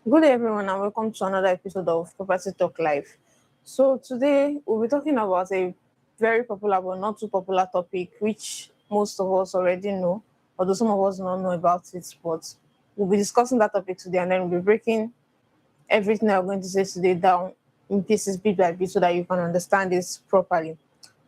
Good day, everyone, and welcome to another episode of Property Talk Live. So, today we'll be talking about a very popular but not too popular topic, which most of us already know, although some of us do not know about it. But we'll be discussing that topic today, and then we'll be breaking everything I'm going to say today down in pieces, bit by bit, so that you can understand this properly.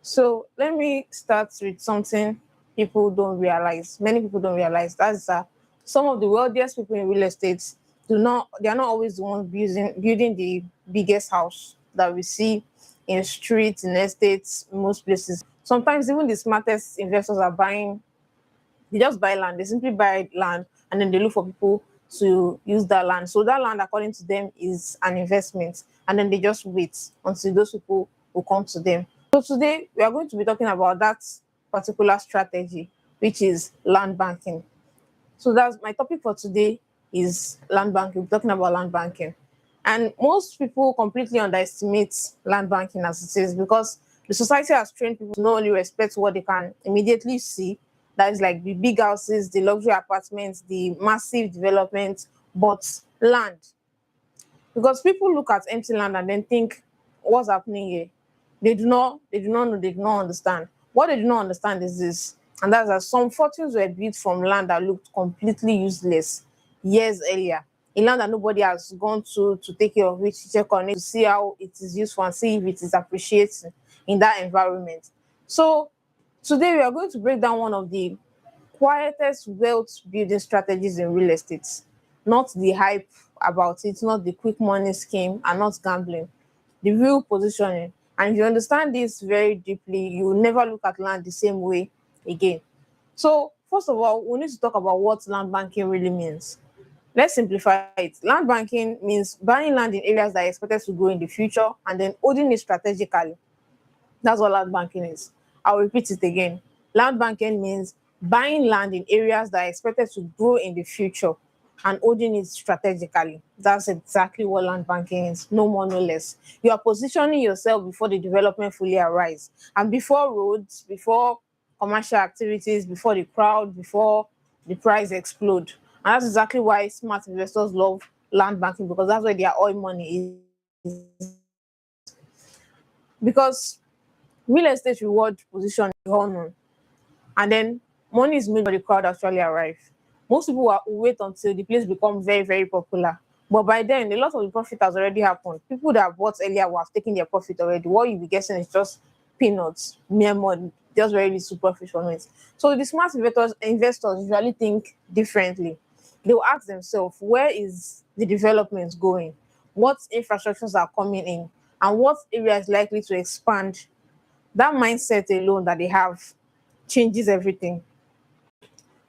So, let me start with something people don't realize. Many people don't realize that's that some of the wealthiest people in real estate they are not always the ones building the biggest house that we see in streets, in estates, most places. Sometimes even the smartest investors are buying, they just buy land. They simply buy land and then they look for people to use that land. So that land, according to them, is an investment. And then they just wait until those people will come to them. So today we are going to be talking about that particular strategy, which is land banking. So that's my topic for today is land banking. We're talking about land banking. And most people completely underestimate land banking as it is because the society has trained people to not only respect what they can immediately see, that is like the big houses, the luxury apartments, the massive developments, but land. Because people look at empty land and then think, what's happening here? They do not know, they do not understand. What they do not understand is this, and that's that some fortunes were built from land that looked completely useless years earlier. A land that nobody has gone to take care of it, to check on it, to see how it is useful and see if it is appreciated in that environment. So today we are going to break down one of the quietest wealth building strategies in real estate. Not the hype about it, not the quick money scheme, and not gambling. The real positioning. And if you understand this very deeply, you will never look at land the same way again. So, first of all, we need to talk about what land banking really means. Let's simplify it. Land banking means buying land in areas that are expected to grow in the future and then holding it strategically. That's what land banking is. I'll repeat it again. Land banking means buying land in areas that are expected to grow in the future and holding it strategically. That's exactly what land banking is, no more, no less. You are positioning yourself before the development fully arrives and before roads, before commercial activities, before the crowd, before the price explode. And that's exactly why smart investors love land banking because that's where their oil money is. Because real estate reward position is honor, and then money is made when the crowd actually arrive. Most people will wait until the place become very, very popular. But by then, a lot of the profit has already happened. People that bought earlier will have taken their profit already. What you'll be getting is just peanuts, mere money, just very little profit from it. So the smart investors usually think differently. They will ask themselves, where is the development going? What infrastructures are coming in? And what area is likely to expand? That mindset alone that they have changes everything.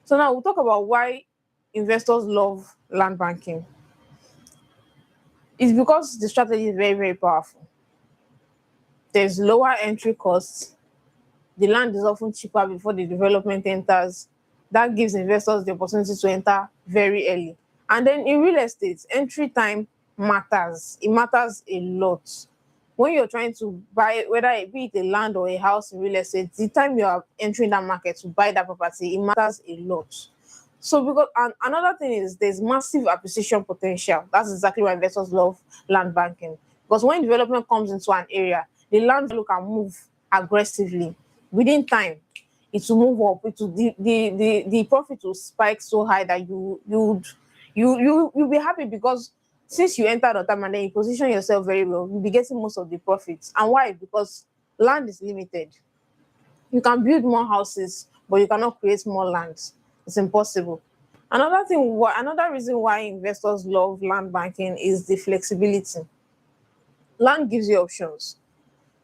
So now we'll talk about why investors love land banking. It's because the strategy is very, very powerful. There's lower entry costs. The land is often cheaper before the development enters. That gives investors the opportunity to enter very early. And then in real estate, entry time matters. It matters a lot. When you're trying to buy, whether it be it a land or a house in real estate, the time you are entering that market to buy that property, it matters a lot. So because and another thing is there's massive appreciation potential. That's exactly why investors love land banking. Because when development comes into an area, the land value can move aggressively. Within time, it will move up. It will, the profit will spike so high that you'll be happy because since you entered on time and then you position yourself very well, you'll be getting most of the profits. And why? Because land is limited. You can build more houses, but you cannot create more land. It's impossible. Another reason why investors love land banking is the flexibility. Land gives you options.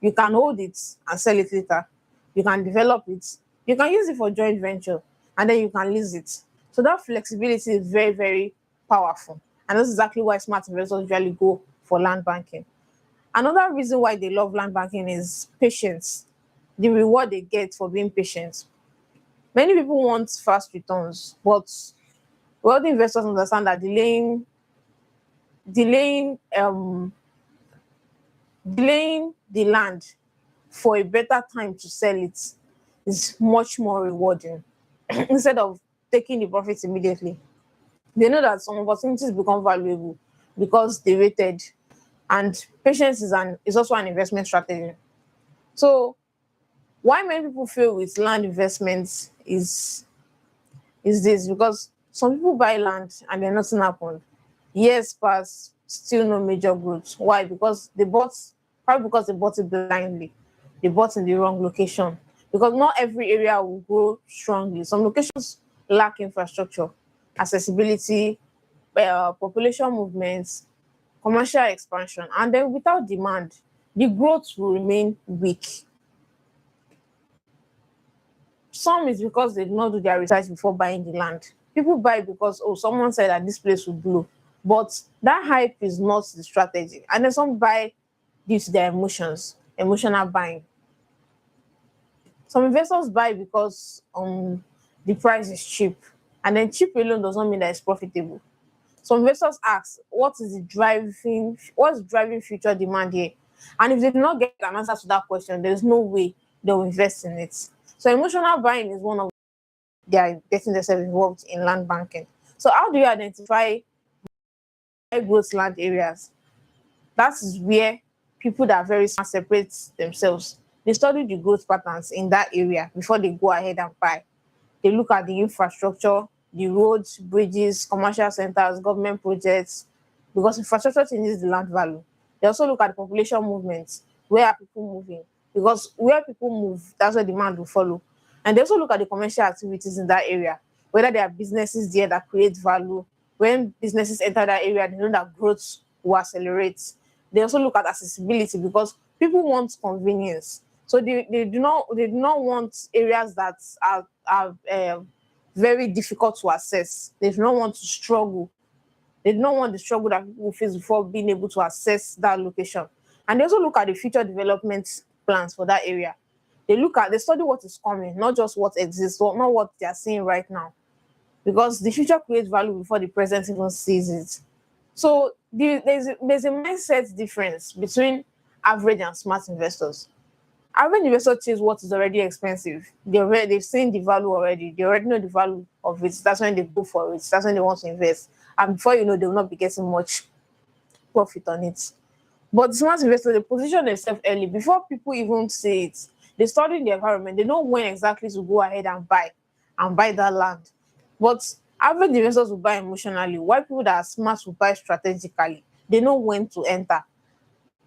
You can hold it and sell it later. You can develop it. You can use it for joint venture, and then you can lease it. So that flexibility is very, very powerful. And that's exactly why smart investors usually go for land banking. Another reason why they love land banking is patience, the reward they get for being patient. Many people want fast returns, but wealthy investors understand that delaying, delaying the land for a better time to sell it is much more rewarding instead of taking the profits immediately. They know that some opportunities become valuable because they waited. And patience is also an investment strategy. So why many people fail with land investments is this, because some people buy land and then nothing happened. Years pass, still no major growth. Why? Because they bought, probably because they bought it blindly. They bought in the wrong location. Because not every area will grow strongly. Some locations lack infrastructure, accessibility, population movements, commercial expansion, and then without demand, the growth will remain weak. Some is because they did not do their research before buying the land. People buy because, oh, someone said that this place will blow. But that hype is not the strategy. And then some buy due to their emotions, emotional buying. Some investors buy because the price is cheap. And then cheap alone does not mean that it's profitable. Some investors ask, what's driving future demand here? And if they do not get an answer to that question, there's no way they'll invest in it. So emotional buying is one of they are getting themselves involved in land banking. So how do you identify high growth land areas? That is where people that are very smart separate themselves. They study the growth patterns in that area before they go ahead and buy. They look at the infrastructure, the roads, bridges, commercial centers, government projects, because infrastructure changes the land value. They also look at the population movements. Where are people moving? Because where people move, that's where demand will follow. And they also look at the commercial activities in that area, whether there are businesses there that create value. When businesses enter that area, they know that growth will accelerate. They also look at accessibility because people want convenience. So they do not want areas that are very difficult to access. They do not want to struggle. They do not want the struggle that people face before being able to access that location. And they also look at the future development plans for that area. They study what is coming, not just what exists, or not what they are seeing right now. Because the future creates value before the present even sees it. So there's a mindset difference between average and smart investors. Average investors chase what is already expensive. They've seen the value already. They already know the value of it. That's when they go for it. That's when they want to invest. And before you know, they will not be getting much profit on it. But the smart investors, they position themselves early before people even see it. They study the environment. They know when exactly to go ahead and buy that land. But average investors will buy emotionally, while people that are smart will buy strategically. They know when to enter.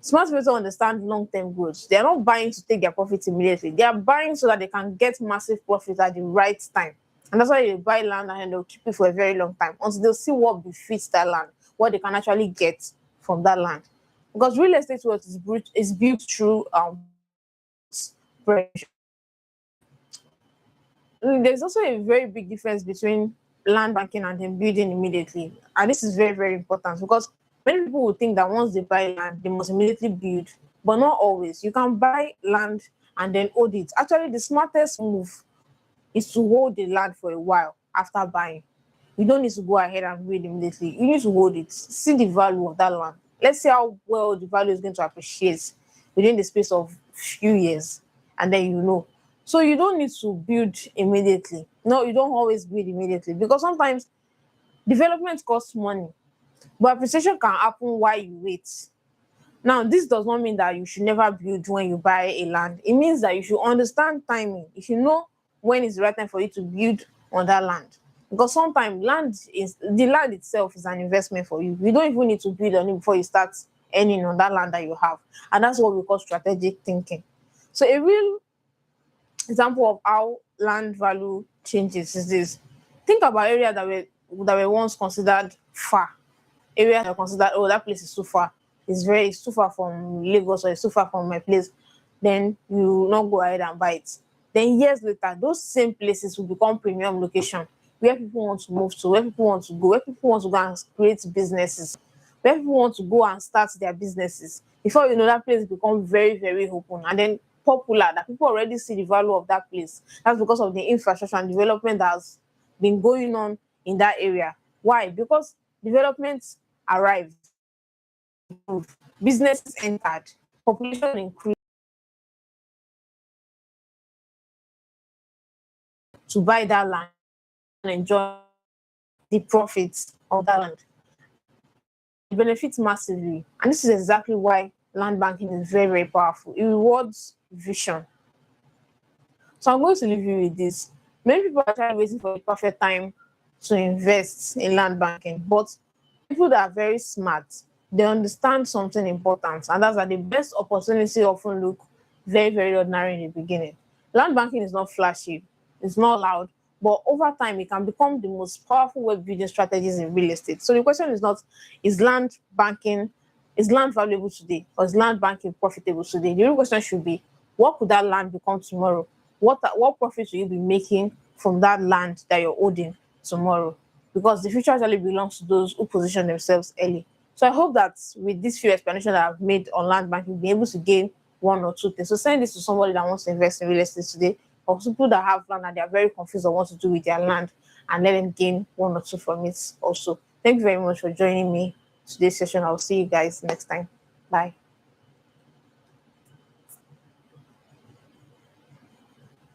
Smart investors understand long-term growth. They are not buying to take their profit immediately. They are buying so that they can get massive profit at the right time. And that's why they buy land and they'll keep it for a very long time until they'll see what befits that land, what they can actually get from that land. Because real estate wealth is built through pressure. There's also a very big difference between land banking and then building immediately. And this is very, very important because many people will think that once they buy land, they must immediately build, but not always. You can buy land and then hold it. Actually, the smartest move is to hold the land for a while after buying. You don't need to go ahead and build immediately. You need to hold it, see the value of that land. Let's see how well the value is going to appreciate within the space of few years, and then you know. So you don't need to build immediately. No, you don't always build immediately because sometimes development costs money, but appreciation can happen while you wait. Now, this does not mean that you should never build when you buy a land. It means that you should understand timing. You should know when is the right time for you to build on that land. Because sometimes the land itself is an investment for you. You don't even need to build on it before you start earning on that land that you have. And that's what we call strategic thinking. So a real example of how land value changes is this. Think about areas that were once considered far. Areas that are considered, oh, that place is too far. It's too far from Lagos or it's too far from my place. Then you will not go ahead and buy it. Then years later, those same places will become premium location where people want to move to, where people want to go, where people want to go and create businesses, where people want to go and start their businesses. Before you know, that place become very, very open and then popular, that people already see the value of that place. That's because of the infrastructure and development that has been going on in that area. Why? Because development arrived, businesses entered, population increased to buy that land and enjoy the profits of that land. it benefits massively. And this is exactly why land banking is very, very powerful. It rewards vision. So I'm going to leave you with this. Many people are trying waiting for the perfect time to invest in land banking, but people that are very smart, they understand something important, and that's that the best opportunity often look very, very ordinary in the beginning. Land banking is not flashy, it's not loud, but over time it can become the most powerful web building strategies in real estate. So the question is not, is land banking, is land valuable today, or is land banking profitable today? The real question should be, what could that land become tomorrow? What profits will you be making from that land that you're holding tomorrow? Because the future actually belongs to those who position themselves early. So I hope that with these few explanations that I've made on land banking, you'll be able to gain one or two things. So send this to somebody that wants to invest in real estate today, or people that have land and they are very confused on what to do with their land, and let them gain one or two from it also. Thank you very much for joining me today's session. I'll see you guys next time. Bye.